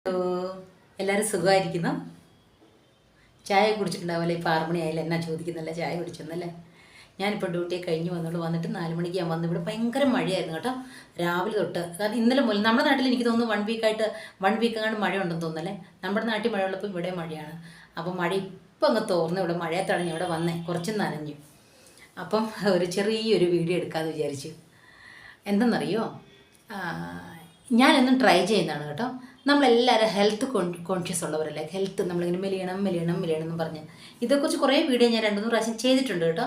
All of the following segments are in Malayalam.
ഹലോ, എല്ലാവരും സുഖമായിരിക്കുന്നു. ചായ കുടിച്ചിട്ടുണ്ടാവില്ലേ? ഇപ്പോൾ 6 മണിയായാലും എന്നാ ചോദിക്കുന്നല്ലേ, ചായ കുടിച്ചെന്നല്ലേ. ഞാനിപ്പോൾ ഡ്യൂട്ടി കഴിഞ്ഞ് വന്നിട്ട് 4 മണിക്ക് ഞാൻ വന്നു. ഇവിടെ ഭയങ്കര മഴയായിരുന്നു കേട്ടോ, രാവിലെ തൊട്ട്. കാരണം ഇന്നലെ മുതൽ നമ്മുടെ നാട്ടിൽ എനിക്ക് തോന്നുന്നു 1 വീക്ക് അങ്ങാണ്ട് മഴ ഉണ്ടെന്ന് തോന്നുന്നല്ലേ. നമ്മുടെ നാട്ടിൽ മഴയുള്ളപ്പോൾ ഇവിടെ മഴയാണ്. അപ്പം മഴ ഇപ്പം അങ്ങ് തോർന്നു. ഇവിടെ മഴയത്താണ് ഞാൻ ഇവിടെ വന്നേ, കുറച്ച് നനഞ്ഞു. അപ്പം ഒരു ചെറിയൊരു വീഡിയോ എടുക്കാമെന്ന് വിചാരിച്ചു. എന്തെന്നറിയോ, ഞാനെന്നും ട്രൈ ചെയ്യുന്നതാണ് കേട്ടോ. നമ്മളെല്ലാവരും ഹെൽത്ത് കോൺഷ്യസ് ഉള്ളവരല്ലേ. ഹെൽത്ത് നമ്മളിങ്ങനെ മെലിയണം എന്ന് പറഞ്ഞ് ഇതേക്കുറിച്ച് കുറേ വീഡിയോ ഞാൻ 2-3 പ്രാവശ്യം ചെയ്തിട്ടുണ്ട് കേട്ടോ.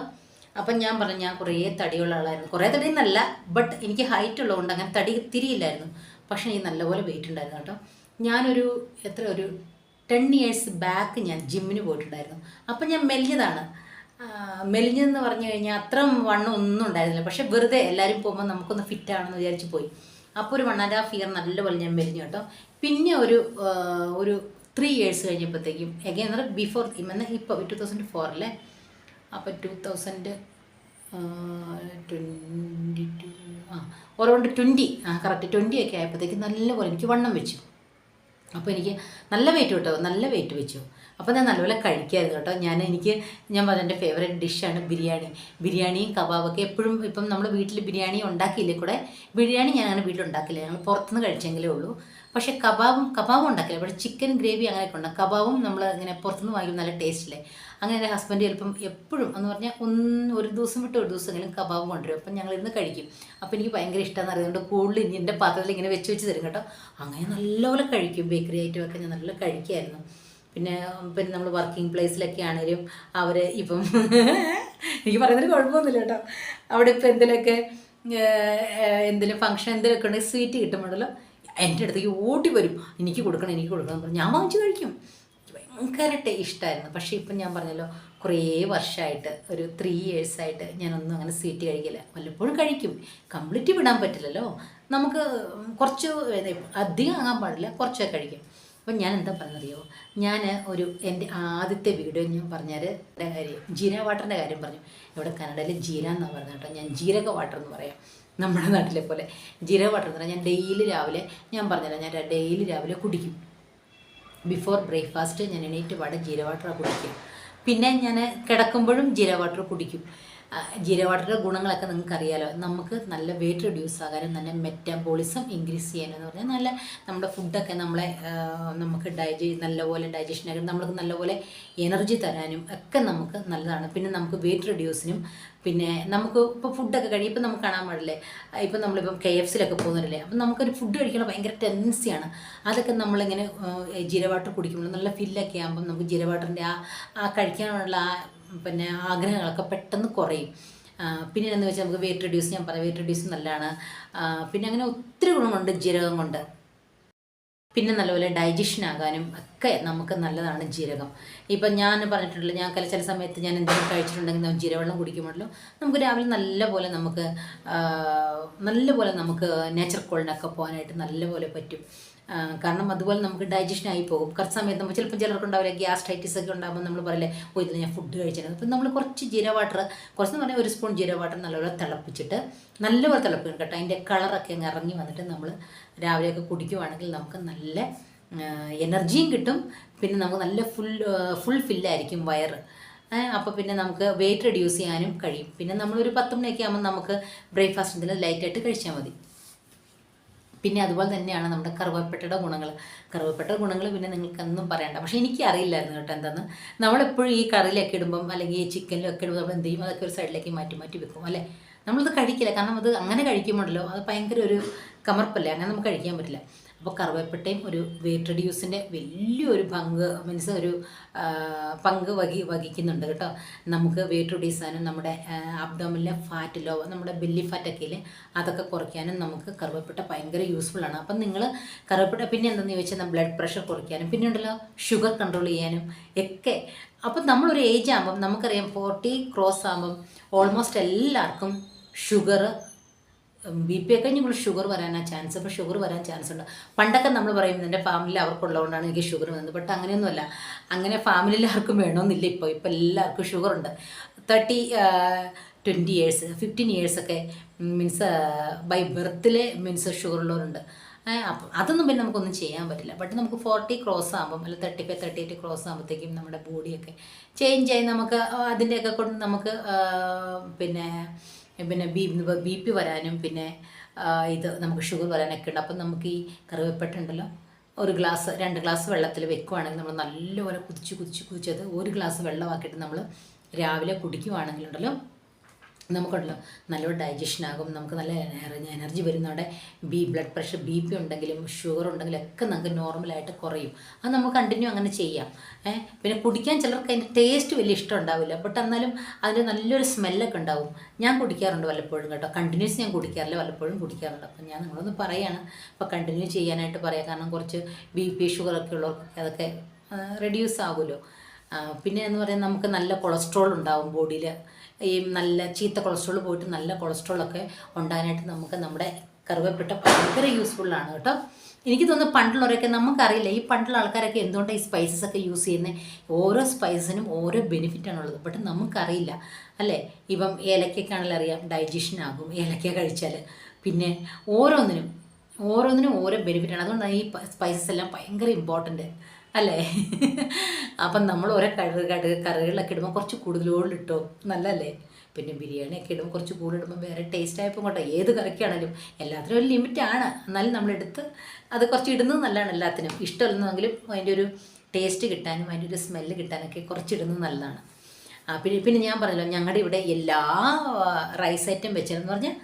അപ്പം ഞാൻ പറഞ്ഞു, ഞാൻ കുറേ തടിയുള്ള ആളായിരുന്നു. കുറേ തടി എന്നല്ല, ബട്ട് എനിക്ക് ഹൈറ്റ് ഉള്ളതുകൊണ്ട് അങ്ങനെ തടി തിരിയില്ലായിരുന്നു. പക്ഷേ എനിക്ക് നല്ലപോലെ വെയിറ്റ് ഉണ്ടായിരുന്നു കേട്ടോ. ഞാനൊരു 10 ഇയേഴ്സ് ബാക്ക് ഞാൻ ജിമ്മിന് പോയിട്ടുണ്ടായിരുന്നു. അപ്പം ഞാൻ മെലിഞ്ഞതാണ്. മെലിഞ്ഞെന്ന് പറഞ്ഞു കഴിഞ്ഞാൽ അത്ര വണ്ണം ഒന്നും ഉണ്ടായിരുന്നില്ല. പക്ഷേ വെറുതെ എല്ലാവരും പോകുമ്പോൾ നമുക്കൊന്ന് ഫിറ്റാണെന്ന് വിചാരിച്ച് പോയി. അപ്പോൾ ഒരു 1.5 ഇയർ നല്ലപോലെ ഞാൻ മെലിഞ്ഞു കേട്ടോ. പിന്നെ ഒരു 3 ഇയേഴ്സ് കഴിഞ്ഞപ്പോഴത്തേക്കും എഗെയിൻ ബിഫോർ ഇപ്പോൾ 2004 അല്ലേ. അപ്പോൾ 2022 അറൗണ്ട് 20 കറക്റ്റ് 20 ഒക്കെ ആയപ്പോഴത്തേക്കും നല്ലപോലെ എനിക്ക് വണ്ണം വെച്ചു. അപ്പോൾ എനിക്ക് നല്ല വെയിറ്റ് കേട്ടോ, നല്ല വെയിറ്റ് വെച്ചു. അപ്പോൾ ഞാൻ നല്ലപോലെ കഴിക്കായിരുന്നു കേട്ടോ. ഞാൻ പറഞ്ഞ എൻ്റെ ഫേവറേറ്റ് ഡിഷാണ് ബിരിയാണിയും കബാബൊക്കെ. എപ്പോഴും ഇപ്പം നമ്മൾ വീട്ടിൽ ബിരിയാണി ഉണ്ടാക്കിയില്ലേ കൂടെ, ബിരിയാണി ഞാൻ അങ്ങനെ വീട്ടിലുണ്ടാക്കില്ല, ഞങ്ങൾ പുറത്തുനിന്ന് കഴിച്ചെങ്കിലേ ഉള്ളൂ. പക്ഷേ കബാബും ഉണ്ടാക്കില്ല. പക്ഷേ ചിക്കൻ ഗ്രേവി അങ്ങനെയൊക്കെ ഉണ്ടാകും. കബാബും നമ്മൾ ഇങ്ങനെ പുറത്തുനിന്ന് വാങ്ങിക്കും, നല്ല ടേസ്റ്റില്ലേ. അങ്ങനെ എൻ്റെ ഹസ്ബൻഡ് ചിലപ്പം എപ്പോഴും എന്ന് പറഞ്ഞാൽ ഒരു ദിവസം വിട്ട് ഒരു ദിവസമെങ്കിലും കബാബ് കൊണ്ടുവരും. അപ്പം ഞങ്ങളിരുന്ന് കഴിക്കും. അപ്പോൾ എനിക്ക് ഭയങ്കര ഇഷ്ടമെന്ന് അറിയുന്നുണ്ട്. കൂടുതൽ ഇനി എൻ്റെ പാത്രത്തിൽ ഇങ്ങനെ വെച്ച് തരും കേട്ടോ. അങ്ങനെ നല്ലപോലെ കഴിക്കും. ബേക്കറി ഐറ്റമൊക്കെ ഞാൻ നല്ല കഴിക്കുമായിരുന്നു. പിന്നെ നമ്മൾ വർക്കിംഗ് പ്ലേസിലൊക്കെ ആണെങ്കിലും അവർ ഇപ്പം എനിക്ക് പറയുന്നതിന് കുഴപ്പമൊന്നുമില്ല കേട്ടോ. അവിടെ ഇപ്പം എന്തെങ്കിലും ഫംഗ്ഷൻ എന്തെങ്കിലുമൊക്കെ ഉണ്ടെങ്കിൽ സ്വീറ്റ് കിട്ടുമ്പോഴല്ലോ എൻ്റെ അടുത്തേക്ക് ഓടി വരും, എനിക്ക് കൊടുക്കണം എന്ന് പറഞ്ഞു. ഞാൻ വാങ്ങിച്ച് കഴിക്കും. ഭയങ്കര ഇഷ്ടമായിരുന്നു. പക്ഷേ ഇപ്പം ഞാൻ പറഞ്ഞല്ലോ, കുറേ വർഷമായിട്ട് ഒരു 3 ഇയേഴ്സായിട്ട് ഞാനൊന്നും അങ്ങനെ സ്വീറ്റ് കഴിക്കില്ല. വല്ലപ്പോഴും കഴിക്കും. കംപ്ലീറ്റ് വിടാൻ പറ്റില്ലല്ലോ. നമുക്ക് കുറച്ച് അധികം ആകാൻ പാടില്ല, കുറച്ചൊക്കെ കഴിക്കും. അപ്പം ഞാൻ എന്താ പറഞ്ഞറിയോ, എൻ്റെ ആദ്യത്തെ വീഡിയോ ഞാൻ പറഞ്ഞാൽ കാര്യം ജീര വാട്ടറിൻ്റെ കാര്യം പറഞ്ഞു. ഇവിടെ കന്നഡയിൽ ജീര എന്നാണ് പറഞ്ഞത് കേട്ടോ. ഞാൻ ജീരക വാട്ടർ എന്ന് പറയാം, നമ്മുടെ നാട്ടിലെ പോലെ. ജീരക വാട്ടർ എന്ന് പറഞ്ഞാൽ ഞാൻ ഡെയിലി രാവിലെ, ഞാൻ പറഞ്ഞില്ല, ഞാൻ ഡെയിലി രാവിലെ കുടിക്കും. ബിഫോർ ബ്രേക്ക്ഫാസ്റ്റ് ഞാൻ എണീറ്റ് ജീര വാട്ടർ കുടിക്കും. പിന്നെ ഞാൻ കിടക്കുമ്പോഴും ജീര വാട്ടർ കുടിക്കും. ജീര വാട്ടറിൻ്റെ ഗുണങ്ങളൊക്കെ നിങ്ങൾക്ക് അറിയാലോ. നമുക്ക് നല്ല വെയിറ്റ് റെഡ്യൂസ് ആകാനും നല്ല മെറ്റാബോളിസം ഇൻക്രീസ് ചെയ്യാനെന്ന് പറഞ്ഞാൽ നല്ല നമ്മുടെ ഫുഡൊക്കെ നമുക്ക് നല്ലപോലെ ഡൈജഷൻ ആകാനും നമ്മൾക്ക് നല്ലപോലെ എനർജി തരാനും ഒക്കെ നമുക്ക് നല്ലതാണ്. പിന്നെ നമുക്ക് വെയിറ്റ് റെഡ്യൂസിനും, പിന്നെ നമുക്ക് ഇപ്പോൾ ഫുഡൊക്കെ കഴിയും. ഇപ്പം നമുക്ക് കാണാൻ പാടില്ലേ, ഇപ്പം നമ്മളിപ്പം KFCയിലൊക്കെ പോകുന്നില്ലേ, അപ്പം നമുക്കൊരു ഫുഡ് കഴിക്കണം ഭയങ്കര ടെൻഡൻസിയാണ്. അതൊക്കെ നമ്മളിങ്ങനെ ജീര വാട്ടർ കുടിക്കുമ്പോൾ നല്ല ഫില്ലൊക്കെ ആകുമ്പം നമുക്ക് ജീര വാട്ടറിൻ്റെ ആ കഴിക്കാനുള്ള പിന്നെ ആഗ്രഹങ്ങളൊക്കെ പെട്ടെന്ന് കുറയും. പിന്നെ എന്ന് വെച്ചാൽ നമുക്ക് വെയിറ്റ് റെഡ്യൂസ്, ഞാൻ പറയാം, വെയിറ്റ് റെഡ്യൂസ് നല്ലതാണ്. പിന്നെ അങ്ങനെ ഒത്തിരി ഗുണങ്ങളുണ്ട് ജീരകം കൊണ്ട്. പിന്നെ നല്ലപോലെ ഡൈജഷൻ ആകാനും ഒക്കെ നമുക്ക് നല്ലതാണ് ജീരകം. ഇപ്പം ഞാൻ പറഞ്ഞിട്ടുണ്ടല്ലോ, ഞാൻ ചില സമയത്ത് ഞാൻ എന്തെങ്കിലും കഴിച്ചിട്ടുണ്ടെങ്കിൽ ജീരവെള്ളം കുടിക്കുമ്പോഴല്ലോ നമുക്ക് രാവിലെ നല്ലപോലെ നമുക്ക് നേച്ചർ കോളിനൊക്കെ പോകാനായിട്ട് നല്ലപോലെ പറ്റും. കാരണം അതുപോലെ നമുക്ക് ഡൈജഷൻ ആയി പോകും. കുറച്ച് സമയത്ത് നമ്മൾ ചിലപ്പോൾ ചിലർക്കുണ്ടാവില്ല, ഗ്യാസ്ട്രൈറ്റിസ് ഒക്കെ ഉണ്ടാകുമ്പോൾ നമ്മൾ പറയില്ലേ, ഇതിൽ ഞാൻ ഫുഡ് കഴിച്ചിരുന്നത്. അപ്പം നമ്മൾ കുറച്ച് ജീര വാട്ടർ, കുറച്ചെന്ന് പറഞ്ഞാൽ 1 സ്പൂൺ ജീര വാട്ടർ നല്ലപോലെ തിളപ്പിച്ചിട്ട് നല്ലപോലെ തിളപ്പിക്കണം കേട്ടോ. അതിൻ്റെ കളറൊക്കെ അങ്ങ് ഇറങ്ങി വന്നിട്ട് നമ്മൾ രാവിലെയൊക്കെ കുടിക്കുവാണെങ്കിൽ നമുക്ക് നല്ല എനർജിയും കിട്ടും. പിന്നെ നമുക്ക് നല്ല ഫുൾ ഫില്ലായിരിക്കും വയറ്. അപ്പോൾ പിന്നെ നമുക്ക് വെയിറ്റ് റെഡ്യൂസ് ചെയ്യാനും കഴിയും. പിന്നെ നമ്മളൊരു 10 മണിയൊക്കെ ആകുമ്പോൾ നമുക്ക് ബ്രേക്ക്ഫാസ്റ്റ് എന്തെങ്കിലും ലൈറ്റായിട്ട് കഴിച്ചാൽ മതി. പിന്നെ അതുപോലെ തന്നെയാണ് നമ്മുടെ കറുവപ്പട്ടയുടെ ഗുണങ്ങൾ പിന്നെ നിങ്ങൾക്കൊന്നും പറയണ്ട. പക്ഷേ എനിക്ക് അറിയില്ലായിരുന്നു കേട്ടോ എന്താണെന്ന്. നമ്മളെപ്പോഴും ഈ കറിയിലൊക്കെ ഇടുമ്പം അല്ലെങ്കിൽ ഈ ചിക്കനിലൊക്കെ ഇടുമ്പോൾ നമ്മൾ എന്ത് ചെയ്യും, അതൊക്കെ ഒരു സൈഡിലേക്ക് മാറ്റി വെക്കും അല്ലേ. നമ്മളത് കഴിക്കില്ല, കാരണം അത് അങ്ങനെ കഴിക്കുമ്പോഴല്ലോ അത് ഭയങ്കര ഒരു കമർപ്പല്ലേ, അങ്ങനെ നമുക്ക് കഴിക്കാൻ പറ്റില്ല. അപ്പോൾ കറുവപ്പട്ടയും ഒരു വെയിറ്റ് റെഡ്യൂസിൻ്റെ വലിയൊരു പങ്ക് വഹിക്കുന്നുണ്ട് കേട്ടോ. നമുക്ക് വെയിറ്റ് റെഡ്യൂസ് ചെയ്യാനും നമ്മുടെ അബ്ഡോമിനിലെ ഫാറ്റ് നമ്മുടെ ബെല്ലി ഫാറ്റൊക്കെ ഇല്ലേ, അതൊക്കെ കുറയ്ക്കാനും നമുക്ക് കറുവപ്പട്ട ഭയങ്കര യൂസ്ഫുള്ളാണ്. അപ്പം നിങ്ങൾ കറുവപ്പട്ട പിന്നെ എന്താണെന്ന് ചോദിച്ചാൽ ബ്ലഡ് പ്രഷർ കുറയ്ക്കാനും, പിന്നെ ഉണ്ടല്ലോ ഷുഗർ കൺട്രോൾ ചെയ്യാനും ഒക്കെ. അപ്പം നമ്മളൊരു ഏജ് ആകുമ്പം നമുക്കറിയാം 40 ക്രോസ് ആകുമ്പം ഓൾമോസ്റ്റ് എല്ലാവർക്കും ഷുഗർ, BP ഒക്കെ കഴിഞ്ഞ് ഷുഗർ വരാനാണ് ചാൻസ്. ഇപ്പോൾ ഷുഗർ വരാൻ ചാൻസ് ഉണ്ട്. പണ്ടൊക്കെ നമ്മൾ പറയും എൻ്റെ ഫാമിലിയിൽ അവർക്കുള്ളതുകൊണ്ടാണ് എനിക്ക് ഷുഗർ വന്നത്. ബട്ട് അങ്ങനെയൊന്നുമല്ല, അങ്ങനെ ഫാമിലിയിൽ ആർക്കും വേണമെന്നില്ല. ഇപ്പോൾ എല്ലാവർക്കും ഷുഗറുണ്ട്. 20 ഇയേഴ്സ് 15 ഇയേഴ്സൊക്കെ മീൻസ് ബൈ ബർത്തിൽ ഷുഗർ ഉള്ളവരുണ്ട്. അപ്പം അതൊന്നും പിന്നെ നമുക്കൊന്നും ചെയ്യാൻ പറ്റില്ല. ബട്ട് നമുക്ക് 40 ക്രോസ് ആകുമ്പം അല്ല 35 38 ക്രോസ് ആകുമ്പോഴത്തേക്കും നമ്മുടെ ബോഡിയൊക്കെ ചേഞ്ച് ആയി നമുക്ക് അതിൻ്റെയൊക്കെ കൊണ്ട് നമുക്ക് പിന്നെ പിന്നെ ബി പി വരാനും പിന്നെ ഇത് നമുക്ക് ഷുഗർ വരാനൊക്കെ ഉണ്ട്. അപ്പം നമുക്ക് ഈ കറുവപ്പട്ട ഉണ്ടല്ലോ, ഒരു ഗ്ലാസ് 2 ഗ്ലാസ് വെള്ളത്തിൽ വെക്കുവാണെങ്കിൽ നമ്മൾ നല്ലപോലെ കുതിച്ചത് 1 ഗ്ലാസ് വെള്ളമാക്കിയിട്ട് നമ്മൾ രാവിലെ കുടിക്കുവാണെങ്കിലുണ്ടല്ലോ നമുക്കുണ്ടല്ലോ നല്ലൊരു ഡൈജഷനാകും, നമുക്ക് നല്ല എനർജി വരുന്നവിടെ. ബ്ലഡ് പ്രഷർ BP ഉണ്ടെങ്കിലും ഷുഗർ ഉണ്ടെങ്കിലും ഒക്കെ നമുക്ക് നോർമലായിട്ട് കുറയും. അത് നമുക്ക് കണ്ടിന്യൂ അങ്ങനെ ചെയ്യാം. പിന്നെ കുടിക്കാൻ ചിലർക്ക് അതിൻ്റെ ടേസ്റ്റ് വലിയ ഇഷ്ടം ഉണ്ടാവില്ല, ബട്ട് എന്നാലും അതിൻ്റെ നല്ലൊരു സ്മെല്ലൊക്കെ ഉണ്ടാവും. ഞാൻ കുടിക്കാറുണ്ട് വല്ലപ്പോഴും കേട്ടോ, കണ്ടിന്യൂസ് ഞാൻ കുടിക്കാറില്ല, വല്ലപ്പോഴും കുടിക്കാറുണ്ട്. അപ്പം ഞാൻ നിങ്ങളൊന്ന് പറയുകയാണ്, അപ്പോൾ കണ്ടിന്യൂ ചെയ്യാനായിട്ട് പറയാം. കാരണം കുറച്ച് BP ഷുഗറൊക്കെ ഉള്ളവർക്ക് അതൊക്കെ റെഡ്യൂസ് ആകുമല്ലോ. പിന്നെ എന്ന് പറയുന്നത് നമുക്ക് നല്ല കൊളസ്ട്രോൾ ഉണ്ടാവും ബോഡിയിൽ. ഈ നല്ല ചീത്ത കൊളസ്ട്രോൾ പോയിട്ട് നല്ല കൊളസ്ട്രോളൊക്കെ ഉണ്ടാകാനായിട്ട് നമുക്ക് നമ്മുടെ കറുവപ്പട്ട ഭയങ്കര യൂസ്ഫുള്ളാണ് കേട്ടോ. എനിക്ക് തോന്നുന്നു പണ്ടുള്ളവരൊക്കെ നമുക്കറിയില്ല, ഈ പണ്ടുള്ള ആൾക്കാരൊക്കെ എന്തുകൊണ്ടാണ് ഈ സ്പൈസസ് ഒക്കെ യൂസ് ചെയ്യുന്നത്. ഓരോ സ്പൈസിനും ഓരോ ബെനിഫിറ്റാണുള്ളത്, ബട്ട് നമുക്കറിയില്ല അല്ലേ. ഇപ്പം ഏലക്കയ്ക്കാണെങ്കിലും അറിയാം ഡൈജഷൻ ആകും ഏലക്ക കഴിച്ചാൽ. പിന്നെ ഓരോന്നിനും ഓരോ ബെനിഫിറ്റാണ്. അതുകൊണ്ടാണ് ഈ സ്പൈസസ് എല്ലാം ഭയങ്കര ഇമ്പോർട്ടൻ്റ് അല്ലേ. അപ്പം നമ്മൾ ഓരോ കറികളിലൊക്കെ ഇടുമ്പോൾ കുറച്ച് കൂടുതലോടിട്ടോ നല്ലല്ലേ. പിന്നെ ബിരിയാണിയൊക്കെ ഇടുമ്പോൾ കുറച്ച് കൂടുതലിടുമ്പോൾ വേറെ ടേസ്റ്റ് ആയപ്പോൾ കൊണ്ടോ ഏത് കറിക്കാണെങ്കിലും എല്ലാത്തിനും ഒരു ലിമിറ്റാണ്. എന്നാലും നമ്മളെടുത്ത് അത് കുറച്ച് ഇടുന്നത് നല്ലതാണ്. എല്ലാത്തിനും ഇഷ്ടമല്ലെന്നെങ്കിലും അതിൻ്റെ ഒരു ടേസ്റ്റ് കിട്ടാനും അതിൻ്റെ ഒരു സ്മെല്ല് കിട്ടാനൊക്കെ കുറച്ചിടുന്നത് നല്ലതാണ്. പിന്നെ ഞാൻ പറഞ്ഞല്ലോ, ഞങ്ങളുടെ ഇവിടെ എല്ലാ റൈസ് ഐറ്റം വെച്ചതെന്ന് പറഞ്ഞാൽ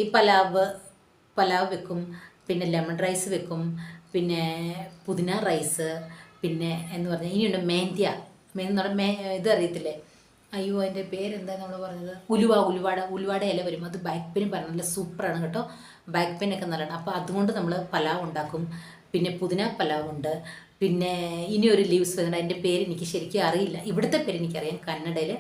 ഈ പലാവ് വെക്കും, പിന്നെ ലെമൺ റൈസ് വെക്കും, പിന്നെ പുതിന റൈസ്, പിന്നെ എന്ന് പറഞ്ഞാൽ ഇനിയുണ്ട് മേന്ത്യ ഇത് അറിയത്തില്ലേ, അയ്യോ അതിൻ്റെ പേരെന്താ നമ്മൾ പറഞ്ഞത്, ഉലുവാട ഇല വരും. അത് ബാക്ക് പെയിൻ പറഞ്ഞാൽ നല്ല സൂപ്പറാണ് കേട്ടോ. ബാക്ക് പെയിൻ ഒക്കെ നല്ലതാണ്. അപ്പോൾ അതുകൊണ്ട് നമ്മൾ പലാവ് ഉണ്ടാക്കും. പിന്നെ പുതിന പലാവുണ്ട്. പിന്നെ ഇനി ഒരു ലീവ്സ് വരുന്നുണ്ട്, അതിൻ്റെ പേര് എനിക്ക് ശരിക്കും അറിയില്ല. ഇവിടുത്തെ പേര് എനിക്കറിയാം, കന്നഡയിൽ.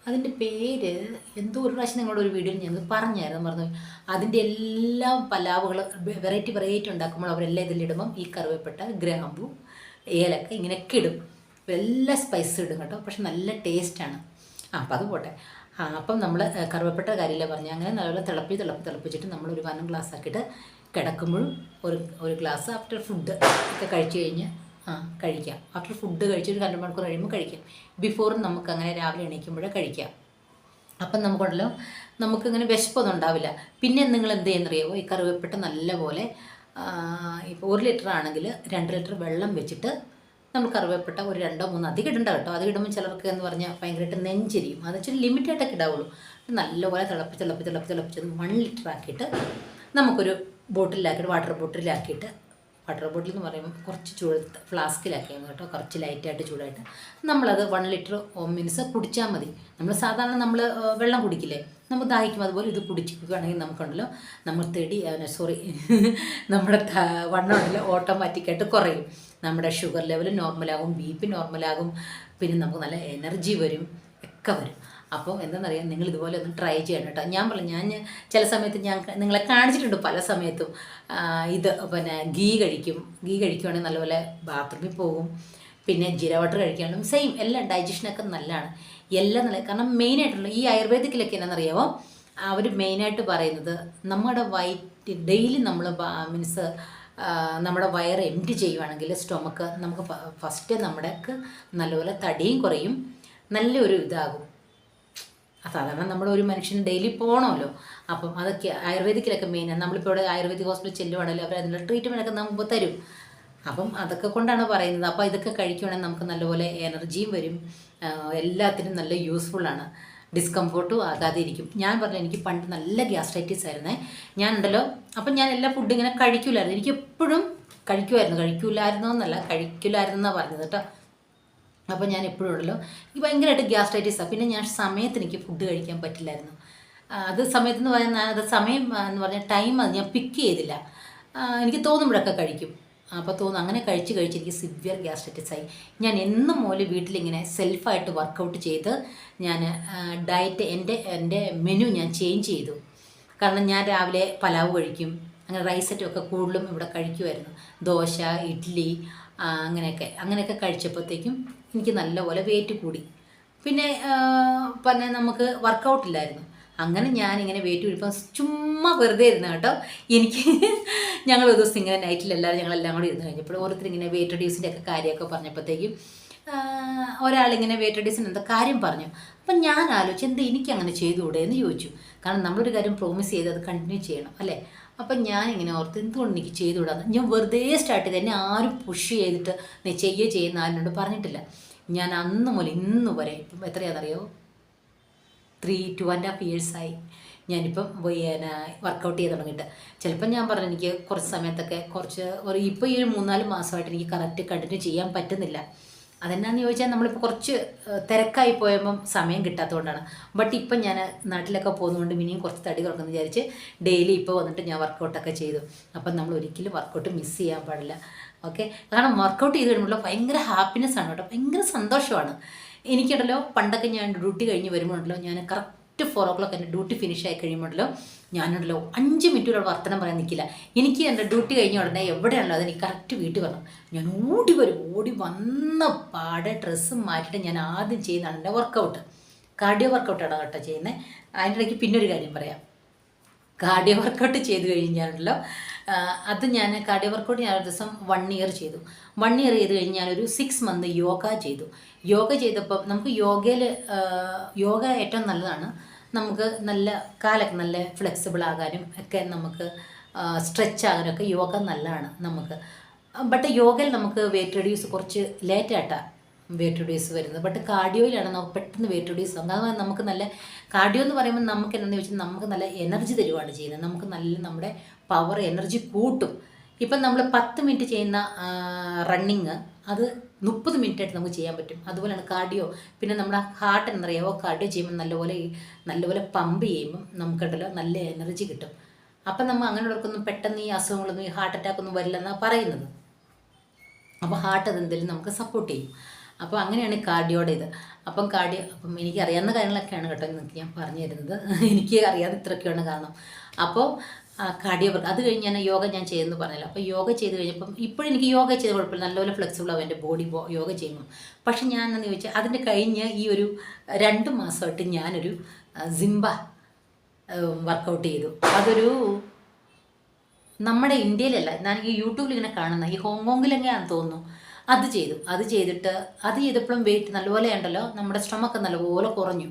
അതിൻ്റെ പേര് എന്തോ ഒരു പ്രാവശ്യം നിങ്ങളുടെ ഒരു വീഡിയോയിൽ ഞാൻ പറഞ്ഞായിരുന്നു, പറഞ്ഞു. അതിൻ്റെ എല്ലാ പലാവുകൾ വെറൈറ്റി ഉണ്ടാക്കുമ്പോൾ അവരെല്ലാം ഇതിലിടുമ്പം ഈ കറുവപ്പട്ട, ഗ്രാമ്പു, ഏലക്ക ഇങ്ങനെയൊക്കെ ഇടും. എല്ലാ സ്പൈസസും ഇടും കേട്ടോ. പക്ഷെ നല്ല ടേസ്റ്റാണ്. അപ്പം അത് പോട്ടെ. അപ്പം നമ്മൾ കറുവപ്പട്ട കാര്യമില്ല പറഞ്ഞു. അങ്ങനെ നല്ലപോലെ തിളപ്പിച്ചിട്ട് നമ്മളൊരു 1 ഗ്ലാസ് ആക്കിയിട്ട് കിടക്കുമ്പോഴും ഒരു ഗ്ലാസ് ആഫ്റ്റർ ഫുഡ് ഒക്കെ കഴിച്ച് കഴിഞ്ഞ് കഴിക്കാം. ആഫ്റ്റർ ഫുഡ് കഴിച്ച് ഒരു 2 മണിക്കൂർ കഴിയുമ്പോൾ കഴിക്കാം. ബിഫോറും നമുക്ക് അങ്ങനെ രാവിലെ എണീക്കുമ്പോഴേ കഴിക്കാം. അപ്പം നമുക്കുണ്ടല്ലോ നമുക്കിങ്ങനെ വിശപ്പൊന്നും ഉണ്ടാവില്ല. പിന്നെ നിങ്ങൾ എന്ത് ചെയ്യുന്നറിയാമോ, ഈ കറുവപ്പട്ട നല്ലപോലെ ഇപ്പോൾ 1 ലിറ്റർ ആണെങ്കിൽ 2 ലിറ്റർ വെള്ളം വെച്ചിട്ട് നമ്മൾ കറുവപ്പട്ട ഒരു 2 3 അധികം ഇടണ്ട കേട്ടോ. അത് ഇടുമ്പോൾ ചിലർക്ക് എന്ന് പറഞ്ഞാൽ ഭയങ്കരമായിട്ട് നെഞ്ചരിയും. അത് വെച്ചാൽ ലിമിറ്റായിട്ടൊക്കെ ഇടാവുള്ളൂ. നല്ലപോലെ തിളപ്പിച്ചത് 1 ലിറ്റർ ആക്കിയിട്ട് നമുക്കൊരു ബോട്ടിലാക്കിയിട്ട് വാട്ടർ ബോട്ടിൽ എന്ന് പറയുമ്പോൾ കുറച്ച് ഫ്ലാസ്കിലാക്കിയാൽ മതി കേട്ടോ. കുറച്ച് ലൈറ്റായിട്ട് ചൂടായിട്ട് നമ്മളത് 1 ലിറ്റർ മീൻസ് കുടിച്ചാൽ മതി. നമ്മൾ സാധാരണ നമ്മൾ വെള്ളം കുടിക്കില്ലേ, നമുക്ക് ദാഹിക്കും, അതുപോലെ ഇത് കുടിക്കുകയാണെങ്കിൽ നമുക്കുണ്ടല്ലോ നമ്മുടെ വണ്ണമുണ്ടല്ലോ ഓട്ടോമാറ്റിക്കായിട്ട് കുറയും. നമ്മുടെ ഷുഗർ ലെവൽ നോർമലാകും, BP നോർമലാകും, പിന്നെ നമുക്ക് നല്ല എനർജി വരും, ഒക്കെ വരും. അപ്പോൾ എന്താണെന്നറിയാം, നിങ്ങൾ ഇതുപോലെ ഒന്ന് ട്രൈ ചെയ്യണം കേട്ടോ. ഞാൻ ചില സമയത്ത് ഞാൻ നിങ്ങളെ കാണിച്ചിട്ടുണ്ട് പല സമയത്തും. ഇത് പിന്നെ ഗീ കഴിക്കുവാണെങ്കിൽ നല്ലപോലെ ബാത്റൂമിൽ പോകും. പിന്നെ ജീര വാട്ടർ കഴിക്കുകയാണെങ്കിൽ സെയിം, എല്ലാം ഡൈജഷനൊക്കെ നല്ലതാണ്. എല്ലാം നല്ല. കാരണം മെയിനായിട്ടുള്ള ഈ ആയുർവേദിക്കിലൊക്കെ എന്നാണെന്നറിയാമോ, അവർ മെയിനായിട്ട് പറയുന്നത് നമ്മുടെ വയറ്റ് ഡെയിലി നമ്മൾ മീൻസ് നമ്മുടെ വയറ് എംപ്റ്റി ചെയ്യുവാണെങ്കിൽ സ്റ്റൊമക്ക് നമുക്ക് ഫസ്റ്റ് നമ്മുടെക്ക് നല്ലപോലെ തടിയും കുറയും, നല്ലൊരു ഇതാകും. സാധാരണ നമ്മുടെ ഒരു മനുഷ്യന് ഡെയിലി പോകണമല്ലോ. അപ്പം അതൊക്കെ ആയുർവേദിക്കിലൊക്കെ മെയിനാണ്. നമ്മളിപ്പോൾ ഇവിടെ ആയുർവേദിക് ഹോസ്പിറ്റലിൽ ചെല്ലുവാണെങ്കിൽ അവർ അതിനുള്ള ട്രീറ്റ്മെൻറ്റൊക്കെ നമുക്ക് തരും. അപ്പം അതൊക്കെ കൊണ്ടാണ് പറയുന്നത്. അപ്പോൾ ഇതൊക്കെ കഴിക്കുകയാണെങ്കിൽ നമുക്ക് നല്ലപോലെ എനർജിയും വരും, എല്ലാത്തിനും നല്ല യൂസ്ഫുള്ളാണ്, ഡിസ്കംഫോർട്ടും ആകാതെ ഇരിക്കും. ഞാൻ പറഞ്ഞു, എനിക്ക് പണ്ട് നല്ല ഗ്യാസ്ട്രൈറ്റിസ് ആയിരുന്നേ. ഞാനുണ്ടല്ലോ, അപ്പം ഞാൻ എല്ലാ ഫുഡും ഇങ്ങനെ കഴിക്കില്ലായിരുന്നു. എനിക്ക് എപ്പോഴും കഴിക്കില്ലായിരുന്നോ എന്നല്ല, കഴിക്കില്ലായിരുന്നെന്നാണ് പറഞ്ഞത് കേട്ടോ. അപ്പോൾ ഞാൻ എപ്പോഴും ഉണ്ടല്ലോ എനിക്ക് ഭയങ്കരമായിട്ട് ഗ്യാസ്ട്രൈറ്റിസാണ്. പിന്നെ ഞാൻ സമയത്ത് എനിക്ക് ഫുഡ് കഴിക്കാൻ പറ്റില്ലായിരുന്നു. അത് സമയത്തെന്ന് പറഞ്ഞാൽ അത് സമയം എന്ന് പറഞ്ഞാൽ ടൈം അത് ഞാൻ പിക്ക് ചെയ്തില്ല. എനിക്ക് തോന്നുമ്പോഴൊക്കെ കഴിക്കും. അപ്പോൾ അങ്ങനെ കഴിച്ച് എനിക്ക് സിവിയർ ഗ്യാസ്ട്രൈറ്റിസായി. ഞാൻ എന്നും മൂലം വീട്ടിലിങ്ങനെ സെൽഫായിട്ട് വർക്കൗട്ട് ചെയ്ത് ഞാൻ ഡയറ്റ് എൻ്റെ മെനു ഞാൻ ചേഞ്ച് ചെയ്തു. കാരണം ഞാൻ രാവിലെ പലാവ് കഴിക്കും, അങ്ങനെ റൈസ് ഐറ്റമൊക്കെ കൂടുതലും ഇവിടെ കഴിക്കുമായിരുന്നു. ദോശ, ഇഡ്ഡലി, അങ്ങനെയൊക്കെ കഴിച്ചപ്പോഴത്തേക്കും എനിക്ക് നല്ലപോലെ വെയിറ്റ് കൂടി. പിന്നെ നമുക്ക് വർക്കൗട്ടില്ലായിരുന്നു. അങ്ങനെ ഞാനിങ്ങനെ വെയിറ്റ് പിടിപ്പം ചുമ്മാ വെറുതെ ഇരുന്ന് കേട്ടോ. എനിക്ക് ഞങ്ങൾ ഒരു ദിവസം ഇങ്ങനെ നൈറ്റിൽ ഞങ്ങളെല്ലാം കൂടി ഇരുന്ന് കഴിഞ്ഞപ്പോൾ ഓരോരുത്തർ ഇങ്ങനെ വെയിറ്റ് റെഡ്യൂസിൻ്റെ ഒക്കെ കാര്യമൊക്കെ പറഞ്ഞപ്പോഴത്തേക്കും ഒരാളിങ്ങനെ വെയിറ്റ് റെഡ്യൂസിന് എന്താ കാര്യം പറഞ്ഞു. അപ്പം ഞാൻ ആലോചിച്ച് എന്താ എനിക്കങ്ങനെ ചെയ്തുകൂടെ എന്ന് ചോദിച്ചു. കാരണം നമ്മളൊരു കാര്യം പ്രോമിസ് ചെയ്ത് അത് കണ്ടിന്യൂ ചെയ്യണം അല്ലേ. അപ്പം ഞാനിങ്ങനെ ഓർത്ത് എന്തുകൊണ്ട് എനിക്ക് ചെയ്തുകൂടാന്ന്. ഞാൻ വെറുതെ സ്റ്റാർട്ട് ചെയ്ത് എന്നെ ആരും പുഷ് ചെയ്തിട്ട് നീ ചെയ്യുന്ന ആരിനോട് പറഞ്ഞിട്ടില്ല. ഞാൻ അന്ന് മുതൽ ഇന്ന് വരെ ഇപ്പം എത്രയാണെന്നറിയോ 3-2.5 ഇയേഴ്സായി ഞാനിപ്പം വർക്കൗട്ട് ചെയ്ത് തുടങ്ങിയിട്ട്. ചിലപ്പം ഞാൻ പറഞ്ഞു എനിക്ക് കുറച്ച് സമയത്തൊക്കെ ഇപ്പോൾ ഈ ഒരു 3-4 മാസമായിട്ട് എനിക്ക് കറക്റ്റ് കണ്ടിന്യൂ ചെയ്യാൻ പറ്റുന്നില്ല. അതെന്നാന്ന് ചോദിച്ചാൽ നമ്മളിപ്പോൾ കുറച്ച് തിരക്കായി പോയപ്പം സമയം കിട്ടാത്തതുകൊണ്ടാണ്. ബട്ട് ഇപ്പം ഞാൻ നാട്ടിലൊക്കെ പോകുന്നതുകൊണ്ട് ഇനിയും കുറച്ച് തടി കുറക്കുമെന്ന് വിചാരിച്ച് ഡെയിലി ഇപ്പോൾ വന്നിട്ട് ഞാൻ വർക്കൗട്ടൊക്കെ ചെയ്തു. അപ്പം നമ്മൾ ഒരിക്കലും വർക്കൗട്ട് മിസ് ചെയ്യാൻ പാടില്ല. ഓക്കെ, കാരണം വർക്കൗട്ട് ചെയ്ത് കഴിയുമ്പോൾ ഭയങ്കര ഹാപ്പിനെസ് ആണ് കേട്ടോ, ഭയങ്കര സന്തോഷമാണ്. എനിക്കുണ്ടല്ലോ പണ്ടൊക്കെ ഞാൻ ഡ്യൂട്ടി കഴിഞ്ഞ് വരുമ്പോഴല്ലോ ഞാൻ കറക്റ്റ് 4 o'clock എൻ്റെ ഡ്യൂട്ടി ഫിനിഷ് ആയി കഴിയുമ്പോഴല്ലോ ഞാനുണ്ടല്ലോ 5 മിനിറ്റ് വർത്തനം പറയാൻ നിൽക്കില്ല. എനിക്ക് എൻ്റെ ഡ്യൂട്ടി കഴിഞ്ഞ ഉടനെ എവിടെയാണല്ലോ അതെനിക്ക് കറക്റ്റ് വീട്ടിൽ വരണം. ഞാൻ ഓടി വരും. ഓടി വന്ന പാടെ ഡ്രസ്സ് മാറ്റിയിട്ട് ഞാൻ ആദ്യം ചെയ്യുന്നതാണ് എൻ്റെ വർക്കൗട്ട്. കാർഡിയോ വർക്കൗട്ടാണ് കേട്ടോ ചെയ്യുന്നത്. അതിൻ്റെ ഇടയ്ക്ക് പിന്നെ ഒരു കാര്യം പറയാം. കാർഡിയോ വർക്കൗട്ട് ചെയ്ത് കഴിഞ്ഞാണല്ലോ അത് ഞാൻ കാർഡിയോ വർക്കൗട്ട് ഞാൻ ഒരു ദിവസം 1 year ചെയ്തു. 1 year ചെയ്ത് കഴിഞ്ഞ് ഞാനൊരു 6 months യോഗ ചെയ്തു. യോഗ ചെയ്തപ്പോൾ നമുക്ക് യോഗ ഏറ്റവും നല്ലതാണ്. നമുക്ക് നല്ല കാലൊക്കെ നല്ല ഫ്ലെക്സിബിൾ ആകാനും ഒക്കെ നമുക്ക് സ്ട്രെച്ച് ആകാനൊക്കെ യോഗ നല്ലതാണ് നമുക്ക്. ബട്ട് യോഗയിൽ നമുക്ക് വെയിറ്റ് റെഡ്യൂസ് കുറച്ച് ലേറ്റായിട്ടാണ് വെയിറ്റ് റെഡ്യൂസ് വരുന്നത്. ബട്ട് കാർഡിയോയിലാണ് നമുക്ക് പെട്ടെന്ന് വെയിറ്റ് റെഡ്യൂസ് ആകുന്നത്. അതുപോലെ നമുക്ക് നല്ല കാർഡിയോ എന്ന് പറയുമ്പോൾ നമുക്ക് എന്താണെന്ന് വെച്ചാൽ നമുക്ക് നല്ല എനർജി തരുവാണ് ചെയ്യുന്നത്. നമുക്ക് നല്ല നമ്മുടെ പവർ എനർജി കൂട്ടും. ഇപ്പം നമ്മൾ 10 മിനിറ്റ് ചെയ്യുന്ന റണ്ണിങ് അത് 30 മിനിറ്റായിട്ട് നമുക്ക് ചെയ്യാൻ പറ്റും. അതുപോലെയാണ് കാർഡിയോ. പിന്നെ നമ്മുടെ ഹാർട്ട് എന്നറിയാമോ, കാർഡിയോ ചെയ്യുമ്പോൾ നല്ലപോലെ പമ്പ് ചെയ്യുമ്പം നമുക്കുണ്ടല്ലോ നല്ല എനർജി കിട്ടും. അപ്പം നമ്മൾ അങ്ങനെയുള്ളവർക്കൊന്നും പെട്ടെന്ന് ഈ അസുഖങ്ങളൊന്നും ഈ ഹാർട്ട് അറ്റാക്ക് ഒന്നും വരില്ലെന്നാണ് പറയുന്നത്. അപ്പോൾ ഹാർട്ട് അതെന്തെങ്കിലും നമുക്ക് സപ്പോർട്ട് ചെയ്യും. അപ്പോൾ അങ്ങനെയാണ് കാർഡിയോയുടെ ഇത്. അപ്പം എനിക്ക് അറിയാവുന്ന കാര്യങ്ങളൊക്കെയാണ് കേട്ടോ നിങ്ങൾക്ക് ഞാൻ പറഞ്ഞു തരുന്നത്. എനിക്ക് അറിയാതെ ഇത്രയൊക്കെയാണ് കാരണം. അപ്പോൾ കാർഡിയോ വർക്ക് അത് കഴിഞ്ഞ് ഞാൻ യോഗ ഞാൻ ചെയ്തെന്ന് പറഞ്ഞല്ലോ. അപ്പോൾ യോഗ ചെയ്ത് കഴിഞ്ഞപ്പം ഇപ്പോഴും എനിക്ക് യോഗ ചെയ്ത് കുഴപ്പമില്ല, നല്ലപോലെ ഫ്ലെക്സിബിൾ ആവും എൻ്റെ ബോഡി യോഗ ചെയ്യുമ്പോൾ. പക്ഷെ ഞാനെന്ന് ചോദിച്ചാൽ അതിൻ്റെ കഴിഞ്ഞ് ഈ ഒരു 2 മാസമായിട്ട് ഞാനൊരു സിംബ വർക്കൗട്ട് ചെയ്തു. അതൊരു നമ്മുടെ ഇന്ത്യയിലല്ല, ഞാൻ ഈ യൂട്യൂബിൽ ഇങ്ങനെ കാണുന്ന ഈ ഹോങ്കോങ്ങിലെങ്ങനെയാണെന്ന് തോന്നുന്നു അത് ചെയ്തപ്പോഴും വെയിറ്റ് നല്ലപോലെ ഉണ്ടല്ലോ, നമ്മുടെ സ്tomach നല്ലപോലെ കുറഞ്ഞു.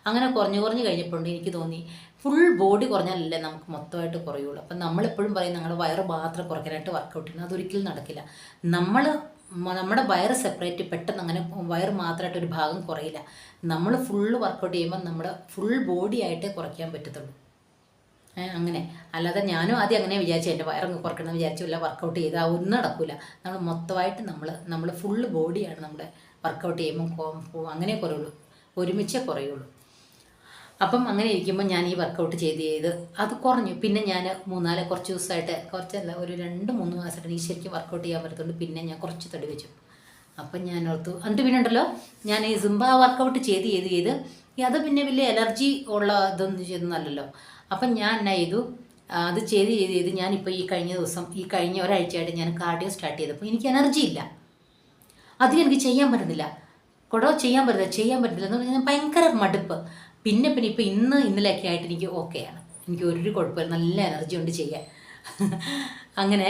അങ്ങനെ കുറഞ്ഞ് കഴിഞ്ഞപ്പോൾ എനിക്ക് തോന്നി ഫുൾ ബോഡി കുറഞ്ഞാലല്ലേ നമുക്ക് മൊത്തമായിട്ട് കുറയുള്ളൂ. അപ്പം നമ്മളെപ്പോഴും പറയും ഞങ്ങളുടെ വയറ് മാത്രം കുറയ്ക്കാനായിട്ട് വർക്കൗട്ട് ചെയ്യുന്നത്, അതൊരിക്കലും നടക്കില്ല. നമ്മുടെ വയറ് സെപ്പറേറ്റ് പെട്ടെന്ന് അങ്ങനെ വയറ് മാത്രമായിട്ട് ഒരു ഭാഗം കുറയില്ല. നമ്മൾ ഫുള്ള് വർക്കൗട്ട് ചെയ്യുമ്പോൾ നമ്മുടെ ഫുൾ ബോഡി ആയിട്ടേ കുറയ്ക്കാൻ പറ്റത്തുള്ളൂ. അങ്ങനെ അല്ലാതെ ഞാനും ആദ്യം അങ്ങനെ വിചാരിച്ചു എൻ്റെ വയറങ്ങ് കുറയ്ക്കണമെന്ന് വിചാരിച്ചില്ല. വർക്കൗട്ട് ചെയ്താൽ ഒന്നും നടക്കില്ല. നമ്മൾ മൊത്തമായിട്ട് നമ്മൾ ഫുള്ള് ബോഡിയാണ് നമ്മുടെ വർക്കൗട്ട് ചെയ്യുമ്പോൾ അങ്ങനെ കുറയുള്ളൂ, ഒരുമിച്ചേ കുറയുള്ളൂ. അപ്പം അങ്ങനെ ഇരിക്കുമ്പോൾ ഞാൻ ഈ വർക്കൗട്ട് ചെയ്ത് അത് കുറഞ്ഞു. പിന്നെ ഞാൻ കുറച്ച് ദിവസമായിട്ട് കുറച്ചല്ല ഒരു 2-3 മാസമായിട്ട് എനിക്ക് ശരിക്കും വർക്കൗട്ട് ചെയ്യാൻ പറ്റത്തുള്ളൂ. പിന്നെ ഞാൻ കുറച്ച് തടി വെച്ചു. അപ്പം ഞാൻ ഓർത്തു എന്നിട്ട് പിന്നെ ഉണ്ടല്ലോ ഞാൻ ഈ സിംബ വർക്കൗട്ട് ചെയ്ത് അത് പിന്നെ വലിയ എനർജി ഉള്ള ഇതൊന്നും ചെയ്യുന്നതല്ലല്ലോ. അപ്പം ഞാൻ എന്നാ ചെയ്തു, അത് ചെയ്ത് ഞാനിപ്പോൾ ഈ കഴിഞ്ഞ ഒരാഴ്ചയായിട്ട് ഞാൻ കാർഡിയോ സ്റ്റാർട്ട് ചെയ്തപ്പോൾ എനിക്ക് എനർജി ഇല്ല. അധികം എനിക്ക് ചെയ്യാൻ പറ്റുന്നില്ല ചെയ്യാൻ പറ്റുന്നില്ല എന്ന് പറഞ്ഞാൽ ഭയങ്കര മടുപ്പ്. പിന്നെ ഇപ്പോൾ ഇന്നലെയൊക്കെ ആയിട്ട് എനിക്ക് ഓക്കെയാണ്, എനിക്ക് ഒരു കുഴപ്പമില്ല, നല്ല എനർജി ഉണ്ട് ചെയ്യാൻ. അങ്ങനെ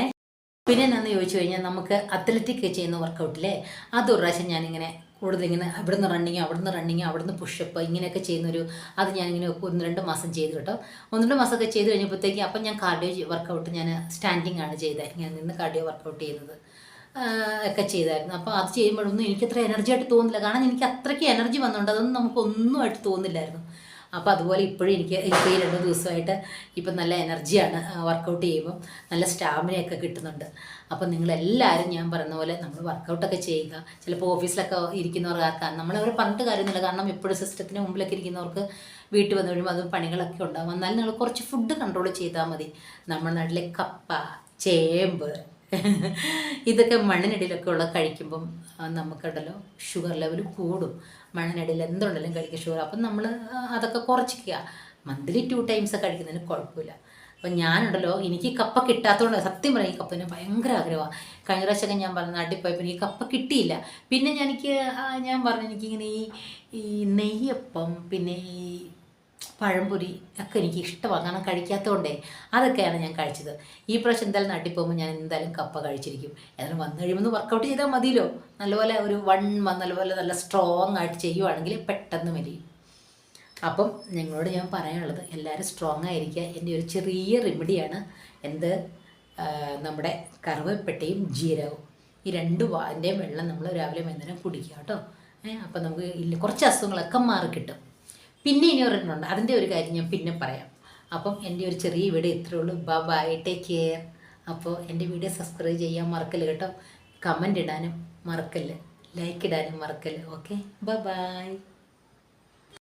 പിന്നെ എന്നാന്ന് ചോദിച്ചു കഴിഞ്ഞാൽ നമുക്ക് അത്ലറ്റിക് ചെയ്യുന്ന വർക്കൗട്ടിലെ അതൊരു പ്രാവശ്യം ഞാനിങ്ങനെ കൂടുതലിങ്ങനെ ഇവിടുന്ന് റണ്ണിങ് അവിടുന്ന് പുഷപ്പ് ഇങ്ങനെയൊക്കെ അത് ഞാനിങ്ങനെ 1-2 മാസം ചെയ്തു കേട്ടോ. 1-2 മാസമൊക്കെ ചെയ്ത് കഴിഞ്ഞപ്പോഴത്തേക്ക് അപ്പം ഞാൻ കാർഡിയോ വർക്കൗട്ട് ഞാൻ സ്റ്റാൻഡിങ് ആണ് ചെയ്തത്. ഞാൻ നിന്ന് കാർഡിയോ വർക്കൗട്ട് ചെയ്യുന്നത് ഒക്കെ ചെയ്തായിരുന്നു. അപ്പോൾ അത് ചെയ്യുമ്പോഴൊന്നും എനിക്കത്ര എനർജി ആയിട്ട് തോന്നില്ല. കാരണം എനിക്ക് അത്രയ്ക്ക് എനർജി വന്നുകൊണ്ട് അതൊന്നും നമുക്കൊന്നുമായിട്ട് തോന്നില്ലായിരുന്നു. അപ്പോൾ അതുപോലെ ഇപ്പോഴും എനിക്ക് ഈ 2 ദിവസമായിട്ട് ഇപ്പം നല്ല എനർജിയാണ്. വർക്കൗട്ട് ചെയ്യുമ്പം നല്ല സ്റ്റാമിനയൊക്കെ കിട്ടുന്നുണ്ട്. അപ്പം നിങ്ങളെല്ലാവരും ഞാൻ പറയുന്ന പോലെ നമ്മൾ വർക്കൗട്ടൊക്കെ ചെയ്യുക. ചിലപ്പോൾ ഓഫീസിലൊക്കെ ഇരിക്കുന്നവർക്ക് നമ്മളവരെ പറഞ്ഞിട്ട് കാര്യമൊന്നുമില്ല. കാരണം എപ്പോഴും സിസ്റ്റത്തിന് മുമ്പിലൊക്കെ ഇരിക്കുന്നവർക്ക് വീട്ടിൽ വന്നു കഴിയുമ്പോൾ അതും പണികളൊക്കെ ഉണ്ടാകും. എന്നാലും നിങ്ങൾ കുറച്ച് ഫുഡ് കൺട്രോൾ ചെയ്താൽ മതി. നമ്മുടെ നാട്ടിലെ കപ്പ, ചേമ്പ് ഇതൊക്കെ മണ്ണിനടിയിലൊക്കെ ഉള്ള കഴിക്കുമ്പം നമുക്കുണ്ടല്ലോ ഷുഗർ ലെവൽ കൂടും. മണ്ണിനടിയിൽ എന്തുണ്ടെങ്കിലും കഴിക്കുക ഷുഗർ. അപ്പം നമ്മൾ അതൊക്കെ കുറച്ചിക്കുക. മന്ത്ലി 2 times കഴിക്കുന്നതിന് കുഴപ്പമില്ല. അപ്പം ഞാനുണ്ടല്ലോ എനിക്ക് കപ്പ കിട്ടാത്തതുകൊണ്ട് സത്യം പറയാം ഈ കപ്പന് ഭയങ്കര ആഗ്രഹമാണ്. കഴിഞ്ഞ പ്രാവശ്യമൊക്കെ ഞാൻ പറഞ്ഞ നാട്ടിൽ പോയപ്പോൾ ഈ കപ്പ കിട്ടിയില്ല. പിന്നെ ഞാൻ പറഞ്ഞു എനിക്കിങ്ങനെ ഈ നെയ്യപ്പം പിന്നെ ഈ പഴംപൊരി ഒക്കെ എനിക്ക് ഇഷ്ടമാണ്, കാരണം കഴിക്കാത്തതുകൊണ്ടേ അതൊക്കെയാണ് ഞാൻ കഴിച്ചത്. ഈ പ്രാവശ്യം എന്തായാലും നാട്ടിൽ പോകുമ്പോൾ ഞാൻ എന്തായാലും കപ്പ കഴിച്ചിരിക്കും. ഏതായാലും വന്നു കഴിയുമ്പോൾ വർക്കൗട്ട് ചെയ്താൽ മതിയല്ലോ. നല്ലപോലെ ഒരു 1 മന്ത് നല്ലപോലെ നല്ല സ്ട്രോങ് ആയിട്ട് ചെയ്യുവാണെങ്കിൽ പെട്ടെന്ന് മെലിയും. അപ്പം നിങ്ങളോട് ഞാൻ പറയാനുള്ളത്, എല്ലാവരും സ്ട്രോങ് ആയിരിക്കുക. എൻ്റെ ഒരു ചെറിയ റെമഡിയാണ് എന്ത്, നമ്മുടെ കറുവപ്പട്ടയും ജീരകവും, ഈ 2 വാൻ്റെയും വെള്ളം നമ്മൾ രാവിലെ വൈകുന്നേരം കുടിക്കുക കേട്ടോ. അപ്പം നമുക്ക് കുറച്ച് അസുഖങ്ങളൊക്കെ മാറിക്കിട്ടും. പിന്നെ ഇനി ഒരെണ്ണമുണ്ട്, അതിൻ്റെ ഒരു കാര്യം ഞാൻ പിന്നെ പറയാം. അപ്പം എൻ്റെ ഒരു ചെറിയ വീഡിയോ ഇത്രയേ ഉള്ളൂ. Bye, take care. അപ്പോൾ എൻ്റെ വീഡിയോ സബ്സ്ക്രൈബ് ചെയ്യാൻ മറക്കല്ല് കേട്ടോ. കമൻ്റ് ഇടാനും മറക്കല്ല്, ലൈക്ക് ഇടാനും മറക്കല്ല്. Okay, by.